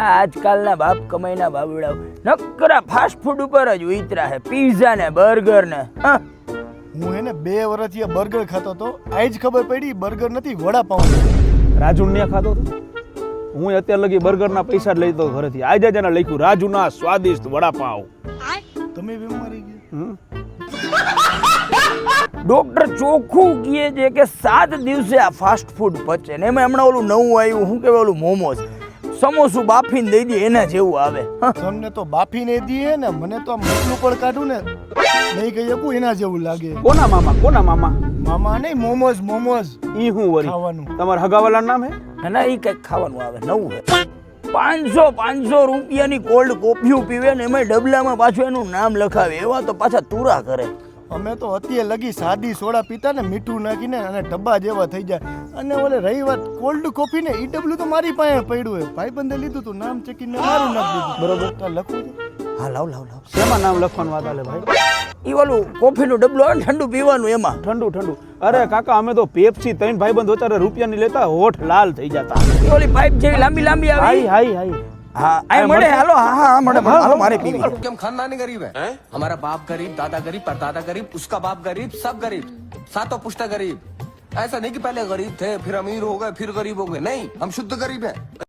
આજકાલના બાપ કમાઈના બાબુડાઓ નકરા ફાસ્ટ ફૂડ ઉપર જ ઉતરા છે, પીઝા ને બર્ગર ને. હું એને 2 વર્ષથી બર્ગર ખાતો તો, આજ ખબર પડી બર્ગર નથી વડાપાઉં. રાજુનિયા ખાતો હતો. હું અત્યારે લગી બર્ગરના પૈસા જ લઈતો ઘરેથી. આજે જ એને લખ્યું રાજુના સ્વાદિષ્ટ વડાપાવ. તમે બીમારી ગયા. ડોક્ટર ચોખ્ખું કહે છે કે 7 દિવસે આ ફાસ્ટ ફૂડ પચે ને. એમાં હમણાં ઓલું નવું આવ્યું, શું કહેવાય ઓલું મોમોસ, સમોસું બાફીને દઈ દે એના જેવું આવે. તમને તો બાફીને દઈએ ને, મને તો મટલું પણ કાઢું ને નહીં કહી શકું એના જેવું લાગે. કોના મામા? કોના મામા? મામા નહીં, મોમોઝ. ઈ હું વળી ખાવાનું. તમારા હગાવાલાનું નામ હે? ના એ કંઈક ખાવાનું આવે નવું છે. 500 રૂપિયાની કોલ્ડ કોફીઓ પીવે ને એમાં ડબલામાં પાછું એનું નામ લખાવે. એવા તો પાછા તુરા કરે. અમે તો અત્યારે લગી સાદી સોડા પીતા ને, મીઠું નાખીને અને ડબ્બા જેવા થઈ જાય. અને ઓલે રહી વાત કોલ્ડ કોફી ને, ઈ ડબલું તો મારી પાસે પડ્યું હોય. ભાઈબંધે લીધું તું, નામ ચેકીને મારું નાખી દીધું. બરોબર, તો લખવું છે. હા લાવ. શેમાં નામ લખવાનું વાત આલે ભાઈ? ઈ ઓલું કોફીનું ડબલું આવે ને ઠંડુ પીવાનું એમાં. ઠંડુ. અરે કાકા, અમે તો પેપ્સી 3 ભાઈબંધ વચારે રૂપિયાની લેતા, હોઠ લાલ થઈ જતા. ઈ ઓલી પાઇપ જેવી લાંબી આવે. હાઈ. हाँ आई मरे हेलो हाँ मरे हेलो मारे पीवी हम खानदानी गरीब है हमारा बाप गरीब दादा गरीब परदादा गरीब उसका बाप गरीब सब गरीब सातों पुश्ता गरीब ऐसा नहीं कि पहले गरीब थे फिर अमीर हो गए फिर गरीब हो गए नहीं हम शुद्ध गरीब है